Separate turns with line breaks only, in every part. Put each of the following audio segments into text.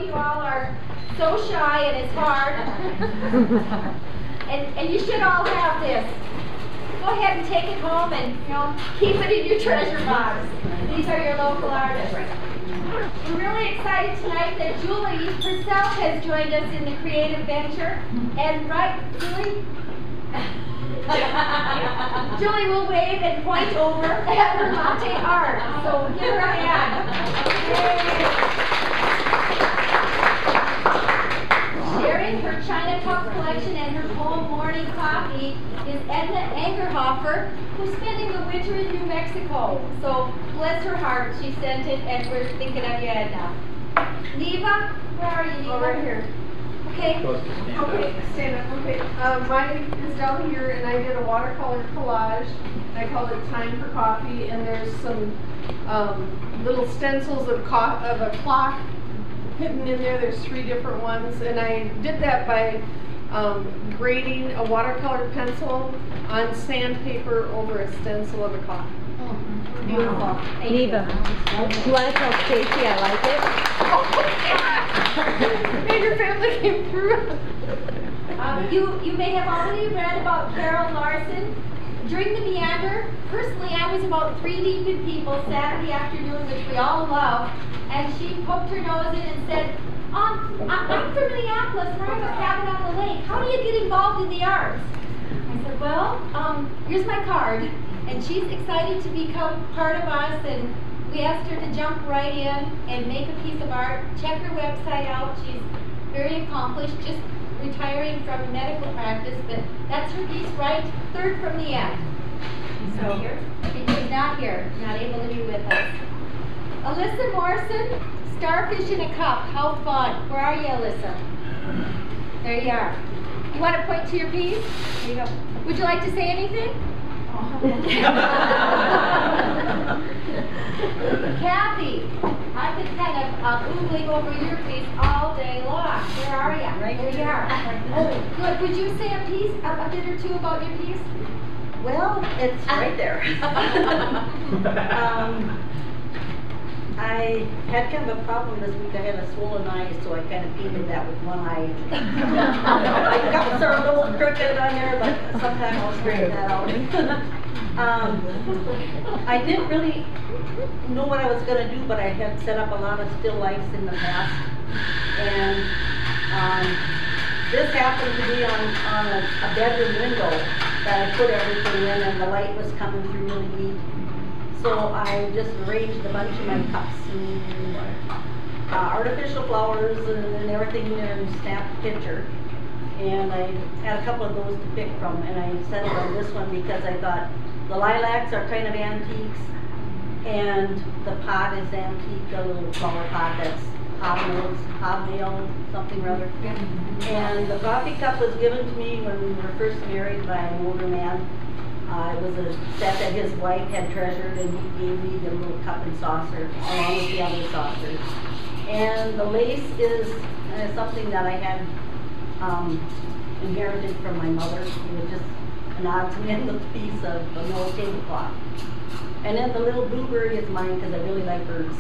you all are so shy and it's hard. and you should all have this. Go ahead and take it home and keep it in your treasure box. These are your local artists. We're really excited tonight that Julie herself has joined us in the creative venture. And right, Julie? Julie will wave and point over at her latte art. So give her a hand. Sharing her China Cup collection and her home morning coffee is Edna Angerhofer, who's spending the winter in New Mexico. So bless her heart, she sent it, and we're thinking of you, Edna. Neva, where are you, Neva?
Oh, right here.
Okay.
Okay, stand up. Okay. Mine is down here, and I did a watercolor collage. And I called it Time for Coffee, and there's some little stencils of a clock hidden in there. There's 3 different ones, and I did that by grading a watercolor pencil on sandpaper over a stencil of a clock.
Oh, beautiful.
Neva, you want to tell Stacy I like it?
And your family came through.
You may have already read about Carol Larson. During the Meander, personally I was about 3 deep in people Saturday afternoon, which we all love, and she poked her nose in and said, I'm from Minneapolis and I have a cabin on the lake. How do you get involved in the arts? I said, well, here's my card. And she's excited to become part of us, and we asked her to jump right in and make a piece of art. Check her website out. She's very accomplished, just retiring from medical practice, but that's her piece right, third from the end. She's not here? She's not here, not able to be with us. Alyssa Morrison, Starfish in a Cup, how fun. Where are you, Alyssa? There you are. You want to point to your piece? There you go. Would you like to say anything? Kathy, I've been kind of oogling over your piece all day long. Where are you? Right there you are. Oh, good. Would you say a bit or two about your piece?
Well, it's right there. I had kind of a problem this week. I had a swollen eye, so I kind of painted that with one eye. I got sort of a little crooked on there, but sometime I'll straighten that out. I didn't really know what I was going to do, but I had set up a lot of still lifes in the past. And this happened to be on a bedroom window that I put everything in, and the light was coming through really neat. So I just arranged a bunch of my cups and artificial flowers and everything in there and snapped a picture. And I had a couple of those to pick from, and I settled on this one because I thought the lilacs are kind of antiques, and the pot is antique, a little flower pot that's hobnail, something rather. And the coffee cup was given to me when we were first married by an older man. It was a set that his wife had treasured, and he gave me the little cup and saucer along with the other saucers. And the lace is something that I had inherited from my mother. It was just an odds and ends piece of an old tablecloth. And then the little bluebird is mine because I really like birds.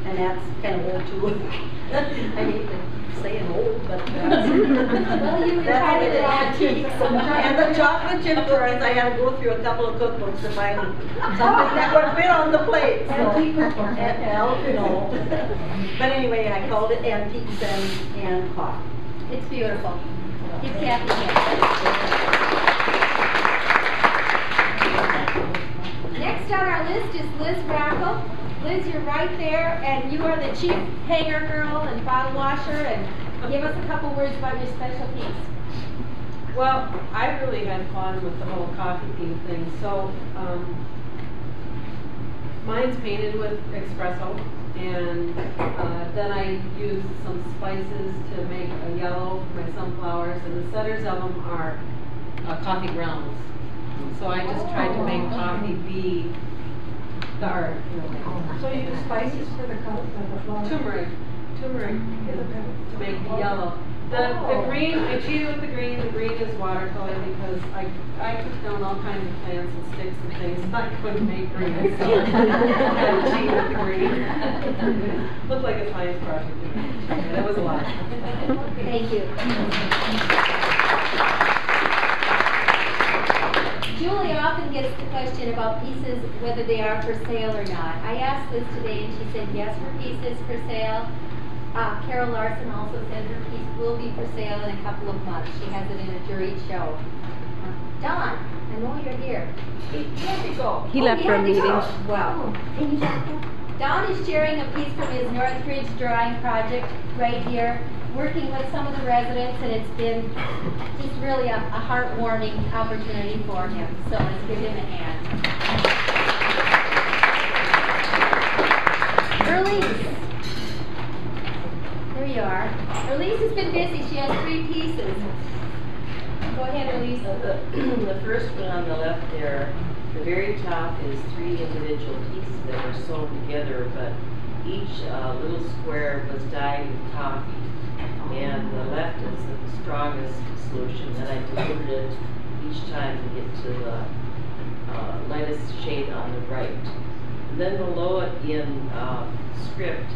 And that's kind of old too. I hate to say it old, but that's what it is. And the chocolate chip cookies, I had to go through a couple of cookbooks to find something that would fit on the plate. So, no. But anyway, I called it Antiques and Clock.
It's beautiful. Give Kathy a Next on our list is Liz Rackle. Liz, you're right there, and you are the chief hanger girl and bottle washer, and give us a couple words about your special piece.
Well, I really had fun with the whole coffee bean thing. So mine's painted with espresso, and then I used some spices to make a yellow for my sunflowers, and the centers of them are coffee grounds. So I just tried to make coffee be the art.
So you use spices for the flowers?
Turmeric to make the yellow. The green, I cheated with the green is watercolor because I took down all kinds of plants and sticks and things, and I couldn't make green, so I had to cheat with the green. Looked like a science project to me, but it was a lot.
Thank you. Julie often gets the question about pieces, whether they are for sale or not. I asked Liz today and she said yes, her piece is for sale. Carol Larson also said her piece will be for sale in a couple of months. She has it in a juried show. Don, I know you're here. He had to go.
He left for a meeting.
Wow. Don is sharing a piece from his Northridge drawing project right here, working with some of the residents, and it's been just really a heartwarming opportunity for him. So let's give him a hand. Elise. There you are. Elise has been busy. She has 3 pieces. Go ahead, Elise.
The first one on the left there, the very top is 3 individual pieces that were sewn together, but each little square was dyed with coffee. And the left is the strongest solution, and I diluted it each time to get to the lightest shade on the right. And then below it in script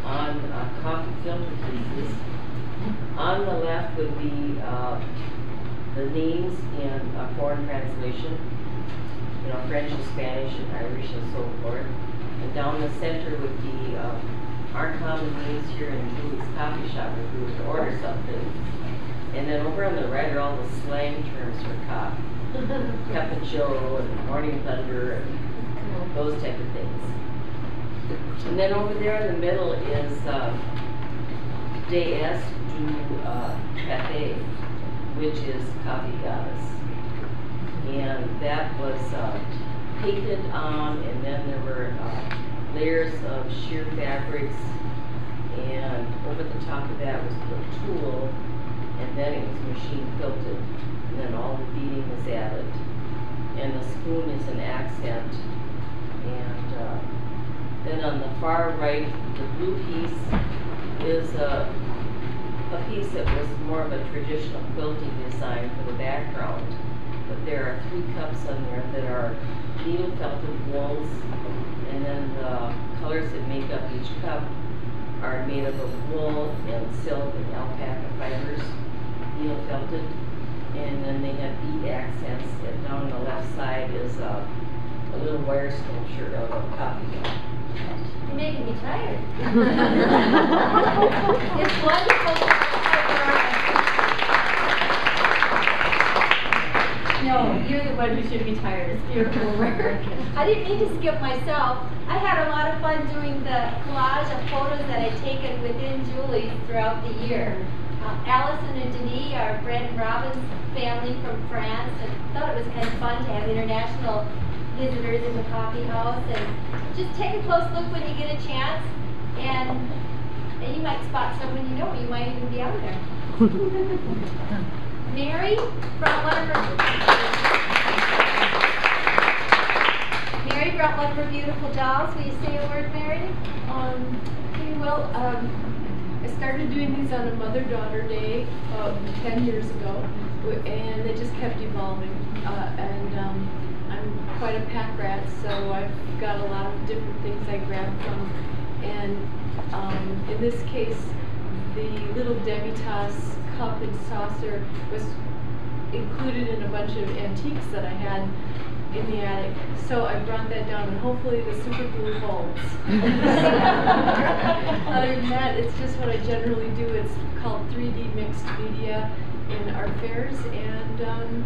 on coffee filter pieces. On the left would be the names in a foreign translation, you know, French and Spanish and Irish and so forth. And down the center would be our common names here in Julie's coffee shop if we were to order something. And then over on the right are all the slang terms for coffee. Cup and Joe and Morning Thunder and those type of things. And then over there in the middle is DS du Cafe, which is Coffee Goddess. And that was painted on, and then there were layers of sheer fabrics, and over the top of that was put tulle, and then it was machine quilted, and then all the beading was added. And the spoon is an accent. And then on the far right, the blue piece is a piece that was more of a traditional quilting design for the background. But there are 3 cups on there that are needle felted wools, and then the colors that make up each cup are made up of wool and silk and alpaca fibers, needle felted. And then they have bead accents, and down on the left side is a little wire sculpture of a coffee cup.
You're making me tired. It's wonderful. No, you're the one who should be tired. It's beautiful work. I didn't mean to skip myself. I had a lot of fun doing the collage of photos that I'd taken within Julie throughout the year. Allison and Denis are Brent and Robin's family from France, and thought it was kind of fun to have international visitors in the coffee house. And just take a close look when you get a chance, and you might spot someone you know. You might even be out there. Mary brought one of her beautiful dolls. Will you say a word, Mary?
Okay, well, I started doing these on a mother-daughter day 10 years ago, and they just kept evolving. I'm quite a pack rat, so I've got a lot of different things I grab from. And in this case, the little Demitas cup and saucer was included in a bunch of antiques that I had in the attic. So I brought that down, and hopefully the super glue holds. Other than that, it's just what I generally do. It's called 3D mixed media in art fairs, and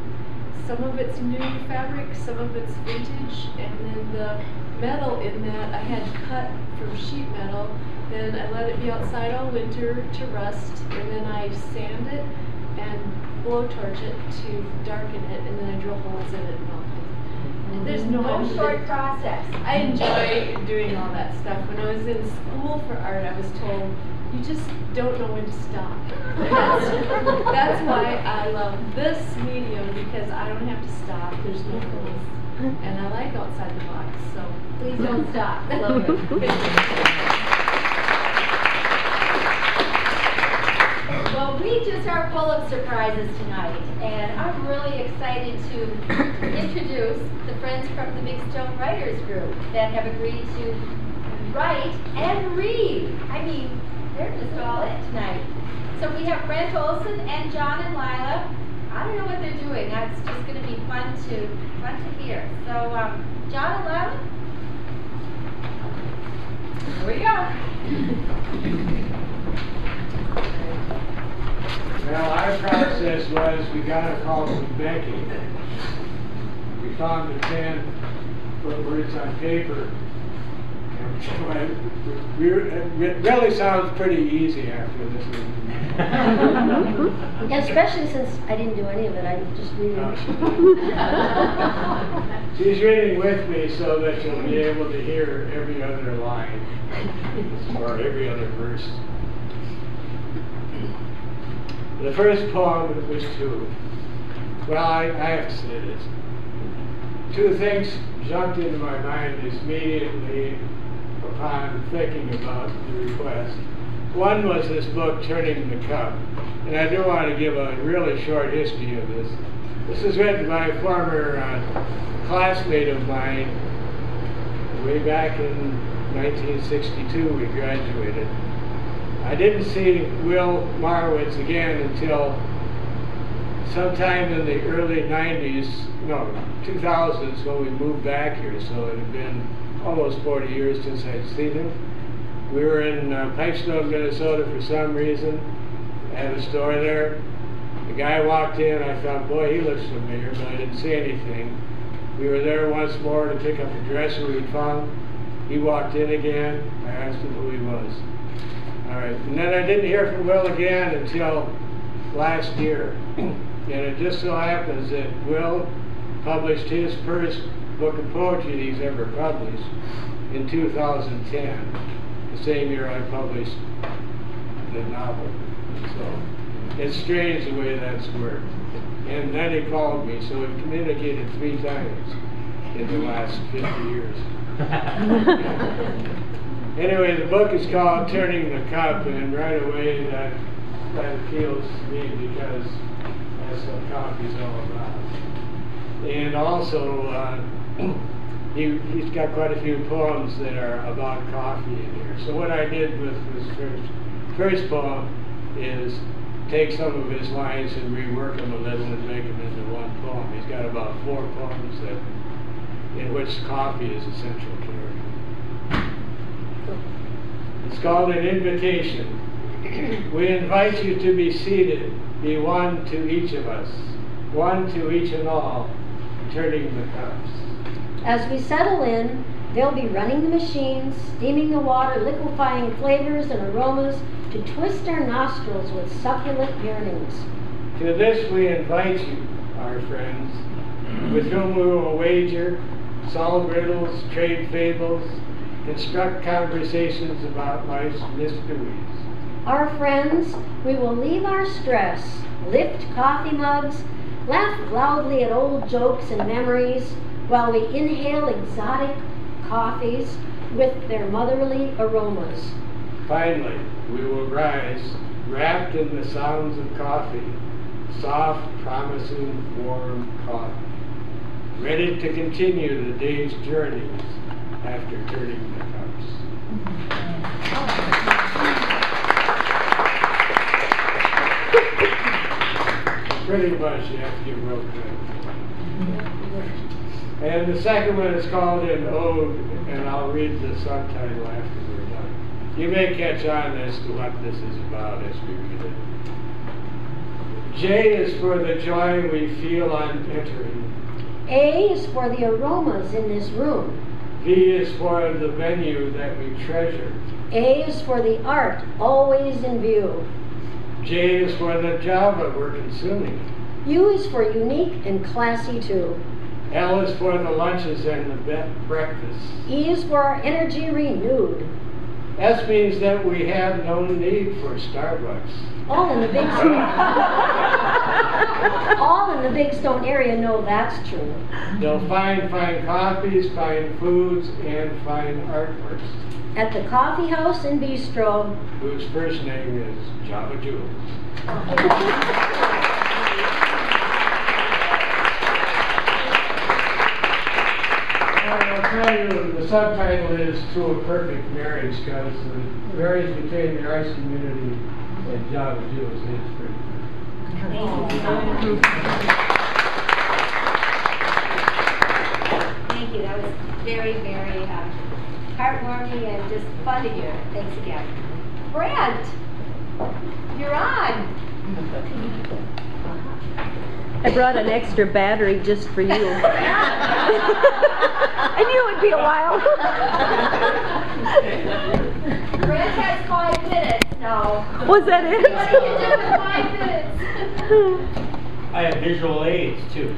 some of it's new fabric, some of it's vintage, and then the metal in that I had cut from sheet metal. Then I let it be outside all winter to rust, and then I sand it and blowtorch it to darken it, and then I drill holes in it and all. And there's no
short process.
I enjoy doing all that stuff. When I was in school for art, I was told, you just don't know when to stop. That's why I love this medium, because I don't have to stop. There's no rules. And I like outside the box, so
Please don't stop. Love it. Well, we of surprises tonight, and I'm really excited to introduce the friends from the Big Stone Writers Group that have agreed to write and read. I mean, they're just all in tonight. So we have Brent Olson and John and Lila. I don't know what they're doing. It's just going to be fun to hear. So, John and Lila, here we go.
Well, our process was we got a call from Becky. We found the 10 words on paper. And it really sounds pretty easy after this one.
Yeah, especially since I didn't do any of it, I'm just reading.
No, she's reading with me so that she'll be able to hear every other line or every other verse. The first poem was two. Well, I have to say this. Two things jumped into my mind immediately upon thinking about the request. One was this book, Turning the Cup. And I do want to give a really short history of this. This is written by a former classmate of mine. Way back in 1962, we graduated. I didn't see Will Marowitz again until sometime in the early 90s, no, 2000s when we moved back here, so it had been almost 40 years since I'd seen him. We were in Pipestone, Minnesota for some reason, had a store there. The guy walked in, I thought, boy, he looks familiar, but I didn't see anything. We were there once more to pick up a dresser we'd found. He walked in again, I asked him who he was. All right, and then I didn't hear from Will again until last year. And it just so happens that Will published his first book of poetry he's ever published in 2010, the same year I published the novel. So it's strange the way that's worked. And then he called me, so we've communicated 3 times in the last 50 years. Anyway, the book is called Turning the Cup, and right away that appeals to me because that's what coffee's all about. And also, he's got quite a few poems that are about coffee in here. So what I did with this first poem is take some of his lines and rework them a little and make them into one poem. He's got about 4 poems in which coffee is a central character. It's called An Invitation. We invite you to be seated, be one to each of us, one to each and all, turning the cups.
As we settle in, they'll be running the machines, steaming the water, liquefying flavors and aromas to twist our nostrils with succulent yearnings.
To this we invite you, our friends, with whom we will wager, solve riddles, trade fables, construct conversations about life's mysteries.
Our friends, we will leave our stress, lift coffee mugs, laugh loudly at old jokes and memories while we inhale exotic coffees with their motherly aromas.
Finally, we will rise, wrapped in the sounds of coffee, soft, promising, warm coffee, ready to continue the day's journeys after turning the cups. Pretty much, you have to give real credit. And the second one is called An Ode, and I'll read the subtitle after we're done. You may catch on as to what this is about as we read it. J is for the joy we feel on entering.
A is for the aromas in this room.
V is for the venue that we treasure.
A is for the art always in view.
J is for the Java we're consuming.
U is for unique and classy too.
L is for the lunches and the breakfasts.
E is for our energy renewed.
S means that we have no need for Starbucks.
All in the Big Stone. All in the Big Stone area know that's true.
They'll find fine coffees, fine foods, and fine artworks.
At the Coffee House and Bistro,
Whose first name is Java Jules. subtitle is To a Perfect Marriage, because the marriage between the arts community and Java Jews is pretty good.
Thank you. That was very, very heartwarming and just fun to hear. Thanks again. Brent, you're on.
I brought an extra battery just for you. I knew it would be a while.
Brent has 5 minutes now.
Was that
What do you do in 5 minutes?
I have visual aids too.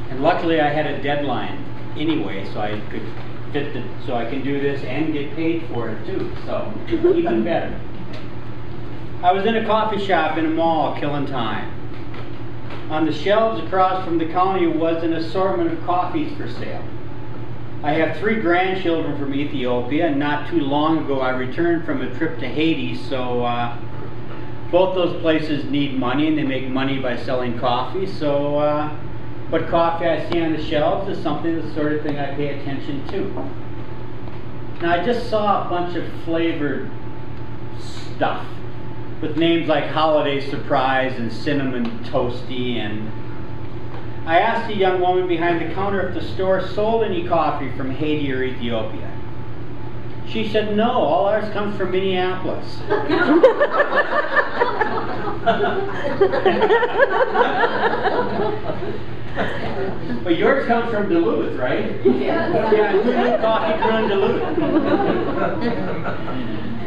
And luckily I had a deadline anyway, so I could fit the, so I can do this and get paid for it too, so even better. I was in a coffee shop in a mall killing time. On the shelves across from the counter was an assortment of coffees for sale. I have 3 grandchildren from Ethiopia, and not too long ago I returned from a trip to Haiti, so both those places need money, and they make money by selling coffee, so what coffee I see on the shelves is something, the sort of thing I pay attention to. Now I just saw a bunch of flavored stuff with names like Holiday Surprise and Cinnamon Toasty, and I asked a young woman behind the counter if the store sold any coffee from Haiti or Ethiopia. She said, no, all ours comes from Minneapolis. But yours comes from Duluth, right? Yeah, who knew coffee grew in Duluth?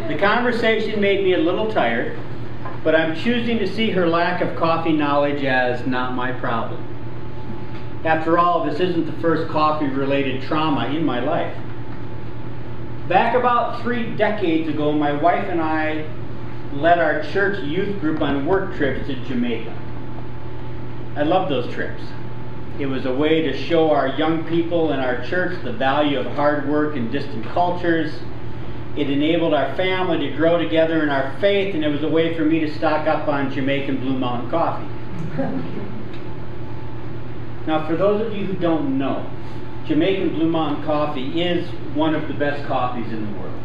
The conversation made me a little tired, but I'm choosing to see her lack of coffee knowledge as not my problem. After all, this isn't the first coffee-related trauma in my life. Back about 3 decades ago, my wife and I led our church youth group on work trips to Jamaica. I loved those trips. It was a way to show our young people in our church the value of hard work in distant cultures. It enabled our family to grow together in our faith, and it was a way for me to stock up on Jamaican Blue Mountain coffee. Now, for those of you who don't know, Jamaican Blue Mountain coffee is one of the best coffees in the world.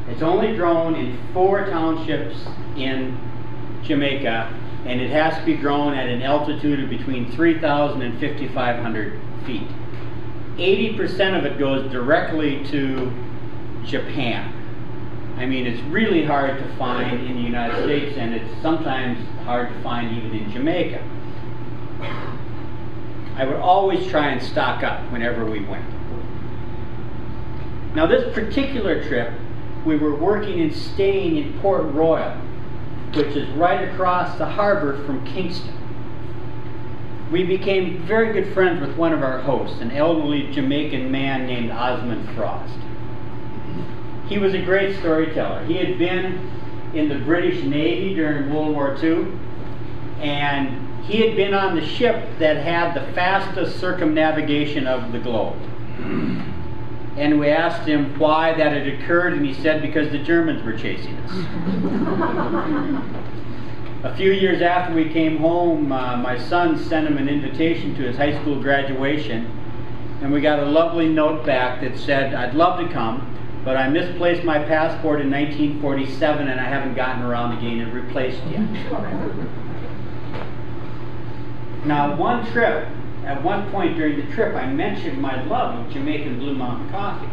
It's only grown in 4 townships in Jamaica, and it has to be grown at an altitude of between 3,000 and 5,500 feet. 80% of it goes directly to Japan. I mean, it's really hard to find in the United States, and it's sometimes hard to find even in Jamaica. I would always try and stock up whenever we went. Now, this particular trip, we were working and staying in Port Royal, which is right across the harbor from Kingston. We became very good friends with one of our hosts, an elderly Jamaican man named Osmond Frost. He was a great storyteller. He had been in the British Navy during World War II, and he had been on the ship that had the fastest circumnavigation of the globe. And we asked him why that had occurred, and he said because the Germans were chasing us. A few years after we came home, my son sent him an invitation to his high school graduation, and we got a lovely note back that said, I'd love to come, but I misplaced my passport in 1947 and I haven't gotten around to getting it replaced yet. Now, at one point during the trip, I mentioned my love of Jamaican Blue Mountain coffee.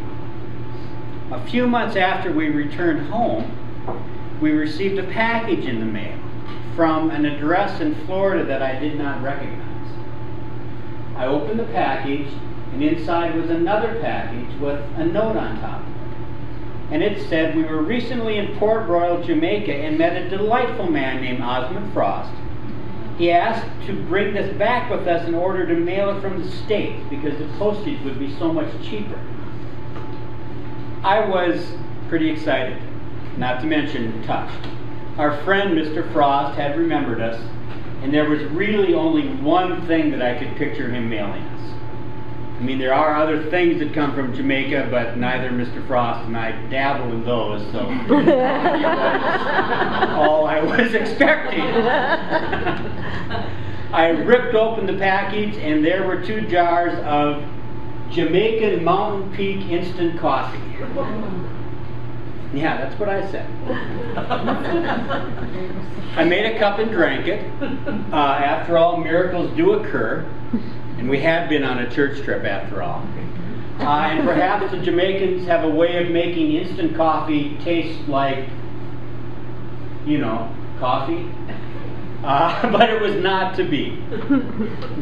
A few months after we returned home, we received a package in the mail from an address in Florida that I did not recognize. I opened the package, and inside was another package with a note on top of it. And it said, we were recently in Port Royal, Jamaica, and met a delightful man named Osmond Frost. He asked to bring this back with us in order to mail it from the States because the postage would be so much cheaper. I was pretty excited, not to mention touched. Our friend Mr. Frost had remembered us, and there was really only one thing that I could picture him mailing us. I mean, there are other things that come from Jamaica, but neither Mr. Frost and I dabble in those, so all I was expecting. I ripped open the package and there were 2 jars of Jamaican Mountain Peak instant coffee. Yeah, that's what I said. I made a cup and drank it. After all, miracles do occur. And we had been on a church trip after all. And perhaps the Jamaicans have a way of making instant coffee taste like, you know, coffee. But it was not to be.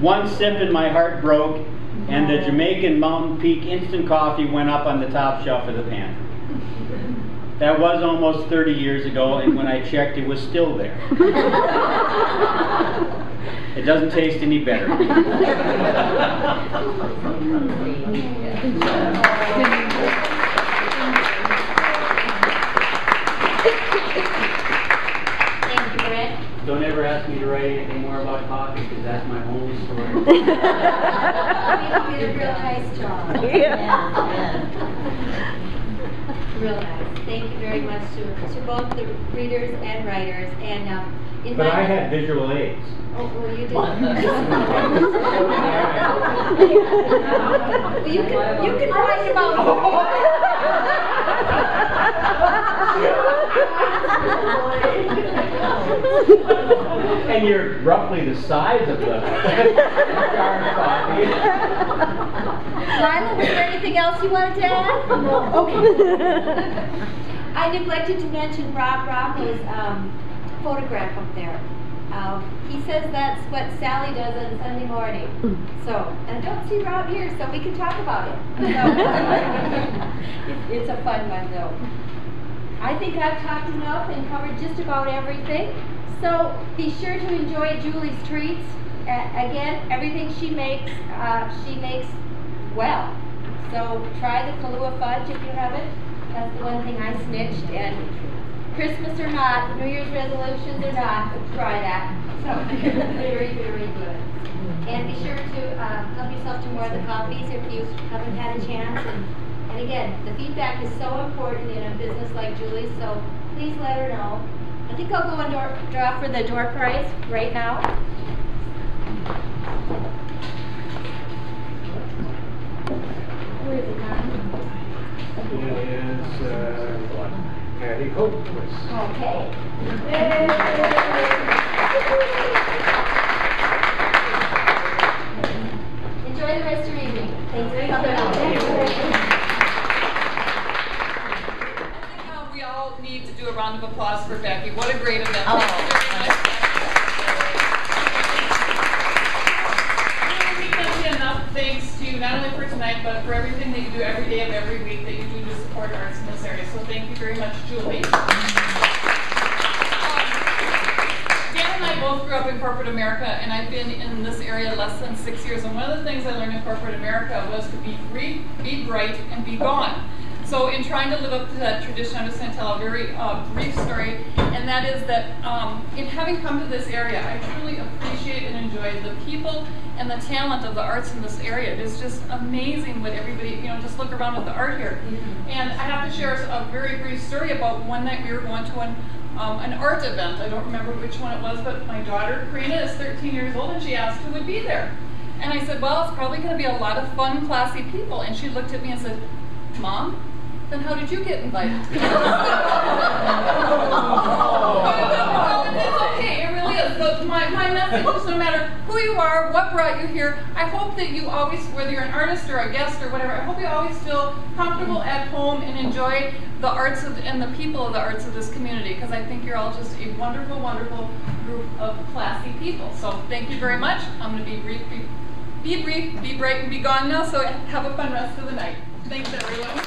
One sip and my heart broke, and the Jamaican Mountain Peak instant coffee went up on the top shelf of the pantry. That was almost 30 years ago, and when I checked, it was still there. It doesn't taste any better.
Thank you, Brett.
Don't ever ask me to write anything more about coffee, because that's my only story.
You did a real nice job. Real nice. Thank you very much to both the readers and writers. And in
But
my
I had visual aids.
Oh, well, you did. Well, you can write about.
And you're roughly the size of the jar of coffee.
Lila, was there anything else you wanted to add? No. Okay. I neglected to mention Rob Rocco's photograph up there. He says that's what Sally does on Sunday morning. So, and I don't see Rob here, so we can talk about it. So, it's a fun one, though. I think I've talked enough and covered just about everything. So, be sure to enjoy Julie's treats. Again, everything she makes well. So, try the Kahlua fudge if you haven't. That's the one thing I snitched. And Christmas or not, New Year's resolutions or not, try that. So, very, very good. And be sure to help yourself to more of the coffees if you haven't had a chance. And again, the feedback is so important in a business like Julie's, so please let her know. I think I'll go and draw for the door prize right now. Where is it now?
Patty Coke.
Okay. Enjoy the rest of your evening. Thanks for coming out.
We all need to do a round of applause for Becky. What a great event. Thank you very much. We can't say enough thanks to you, not only for tonight, but for everything that you do every day of every week that you do to support arts in this area. So thank you very much, Julie. Dan and I both grew up in corporate America, and I've been in this area less than 6 years. And one of the things I learned in corporate America was to be free, be bright, and be gone. So in trying to live up to that tradition, I'm just going to tell a very brief story, and that is that in having come to this area, I truly appreciate and enjoy the people and the talent of the arts in this area. It is just amazing what everybody, you know, just look around at the art here. And I have to share a very brief story about one night we were going to an art event. I don't remember which one it was, but my daughter, Karina, is 13 years old, and she asked who would be there. And I said, well, it's probably going to be a lot of fun, classy people. And she looked at me and said, Mom, then how did you get invited? It's okay, it really is. But my message is no matter who you are, what brought you here, I hope that you always, whether you're an artist or a guest or whatever, I hope you always feel comfortable at home and enjoy the arts and the people of the arts of this community, because I think you're all just a wonderful, wonderful group of classy people. So thank you very much. I'm going to be brief, be bright, and be gone now, so have a fun rest of the night. Thanks, everyone.